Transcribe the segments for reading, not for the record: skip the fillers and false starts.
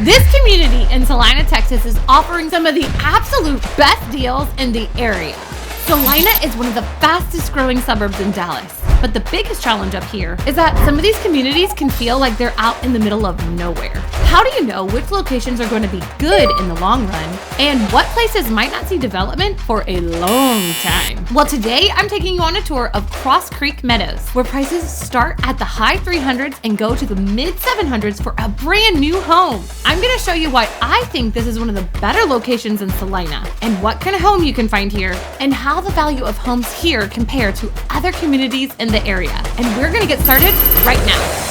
This community in Celina, Texas is offering some of the absolute best deals in the area. Celina is one of the fastest growing suburbs in Dallas, but the biggest challenge up here is that some of these communities can feel like they're out in the middle of nowhere. How do you know which locations are going to be good in the long run and what places might not see development for a long time? Well, today I'm taking you on a tour of CROSS CREEK Meadows, where prices start at the high 300s and go to the mid 700s for a brand new home. I'm going to show you why I think this is one of the better locations in Celina and what kind of home you can find here and how the value of homes here compare to other communities in the area. And we're going to get started right now.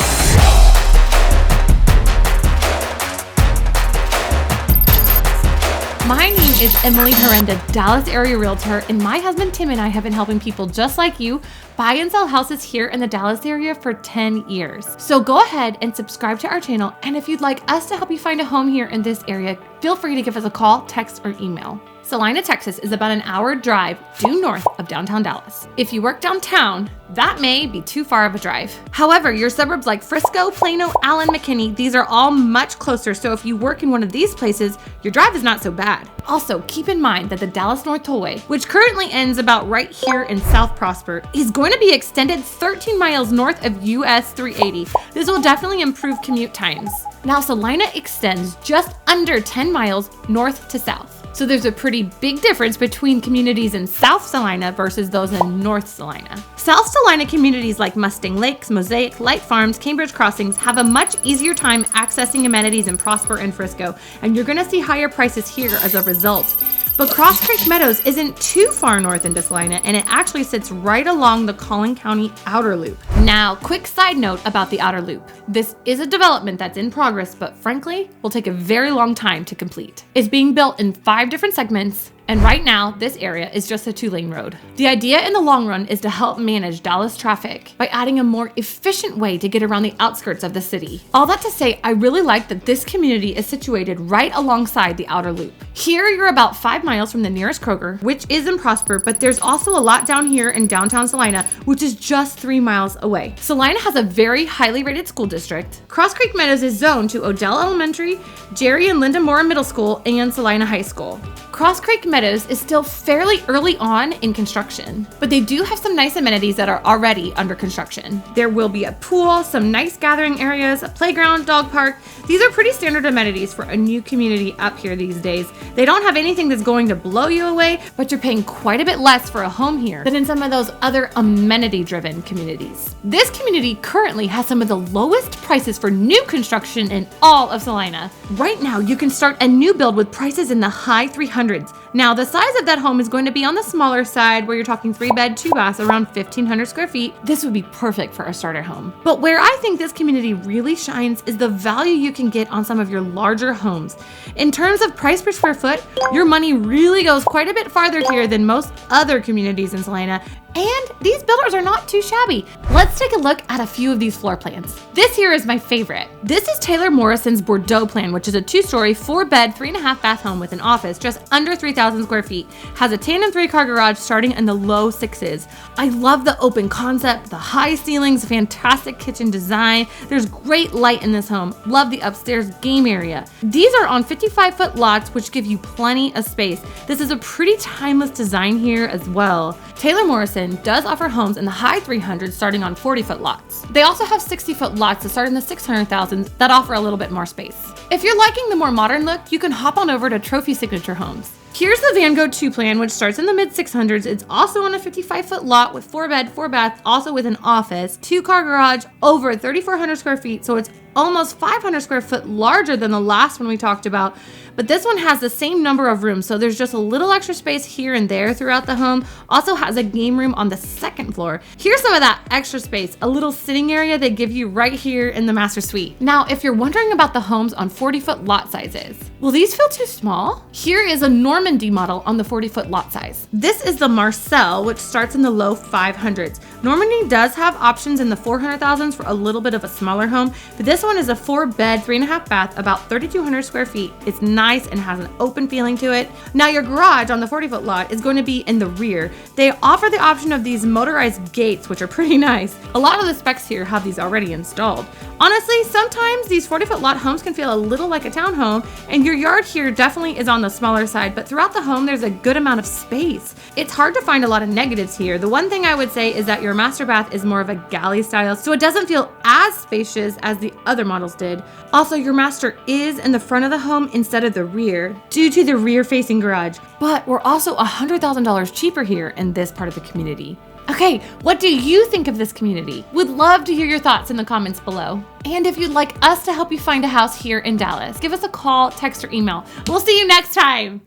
My name is Emily Herenda, Dallas area realtor, and my husband Tim and I have been helping people just like you buy and sell houses here in the Dallas area for 10 years. So go ahead and subscribe to our channel, and if you'd like us to help you find a home here in this area, feel free to give us a call, text, or email. Celina, Texas is about an hour drive due north of downtown Dallas. If you work downtown, that may be too far of a drive. However, your suburbs like Frisco, Plano, Allen, McKinney, these are all much closer, so if you work in one of these places, your drive is not so bad. Also, keep in mind that the Dallas North Tollway, which currently ends about right here in South Prosper, is going to be extended 13 miles north of US 380. This will definitely improve commute times. Now, Celina extends just under 10 miles north to south. So there's a pretty big difference between communities in South Celina versus those in North Celina. South Celina communities like Mustang Lakes, Mosaic, Light Farms, Cambridge Crossings have a much easier time accessing amenities in Prosper and Frisco, and you're gonna see higher prices here as a result. But CROSS CREEK Meadows isn't too far north into Celina, and it actually sits right along the Collin County Outer Loop. Now, quick side note about the Outer Loop. This is a development that's in progress, but frankly, will take a very long time to complete. It's being built in 5 different segments, and right now, this area is just a 2-lane road. The idea in the long run is to help manage Dallas traffic by adding a more efficient way to get around the outskirts of the city. All that to say, I really like that this community is situated right alongside the Outer Loop. Here, you're about 5 miles from the nearest Kroger, which is in Prosper, but there's also a lot down here in downtown Celina, which is just 3 miles away. Celina has a very highly rated school district. CROSS CREEK Meadows is zoned to Odell Elementary, Jerry and Linda Moore Middle School, and Celina High School. CROSS CREEK Meadows is still fairly early on in construction, but they do have some nice amenities that are already under construction. There will be a pool, some nice gathering areas, a playground, dog park. These are pretty standard amenities for a new community up here these days. They don't have anything that's going to blow you away, but you're paying quite a bit less for a home here than in some of those other amenity-driven communities. This community currently has some of the lowest prices for new construction in all of Celina. Right now, you can start a new build with prices in the high 300s. Now, the size of that home is going to be on the smaller side, where you're talking 3-bed, 2 baths, around 1,500 square feet. This would be perfect for a starter home. But where I think this community really shines is the value you can get on some of your larger homes. In terms of price per square foot, your money really goes quite a bit farther here than most other communities in Celina. And these builders are not too shabby. Let's take a look at a few of these floor plans. This here is my favorite. This is Taylor Morrison's Bordeaux plan, which is a 2-story, 4-bed, 3.5 bath home with an office just under 3,000 square feet. Has a tandem 3-car garage starting in the low 6s. I love the open concept, the high ceilings, fantastic kitchen design. There's great light in this home. Love the upstairs game area. These are on 55-foot lots, which give you plenty of space. This is a pretty timeless design here as well. Taylor Morrison does offer homes in the high 300s starting on 40-foot lots. They also have 60-foot lots that start in the 600,000s that offer a little bit more space. If you're liking the more modern look, you can hop on over to Trophy Signature Homes. Here's the Van Gogh 2 plan, which starts in the mid 600s. It's also on a 55-foot lot with 4-bed, 4 baths, also with an office, 2-car garage, over 3,400 square feet. So it's almost 500 square foot larger than the last one we talked about. But this one has the same number of rooms, so there's just a little extra space here and there throughout the home. Also has a game room on the 2nd floor. Here's some of that extra space, a little sitting area they give you right here in the master suite. Now, if you're wondering about the homes on 40-foot lot sizes, will these feel too small? Here is a Normandy model on the 40-foot lot size. This is the Marcel, which starts in the low 500s. Normandy does have options in the 400,000s for a little bit of a smaller home, but this one is a 4-bed, 3.5 bath, about 3,200 square feet. It's nice and has an open feeling to it. Now, your garage on the 40-foot lot is going to be in the rear. They offer the option of these motorized gates, which are pretty nice. A lot of the specs here have these already installed. Honestly, sometimes these 40-foot lot homes can feel a little like a townhome, and your yard here definitely is on the smaller side, but throughout the home, there's a good amount of space. It's hard to find a lot of negatives here. The one thing I would say is that your master bath is more of a galley style, so it doesn't feel as spacious as the other models did. Also, your master is in the front of the home instead of the rear, due to the rear-facing garage, but we're also $100,000 cheaper here in this part of the community. Okay, what do you think of this community? Would love to hear your thoughts in the comments below. And if you'd like us to help you find a house here in Dallas, give us a call, text, or email. We'll see you next time.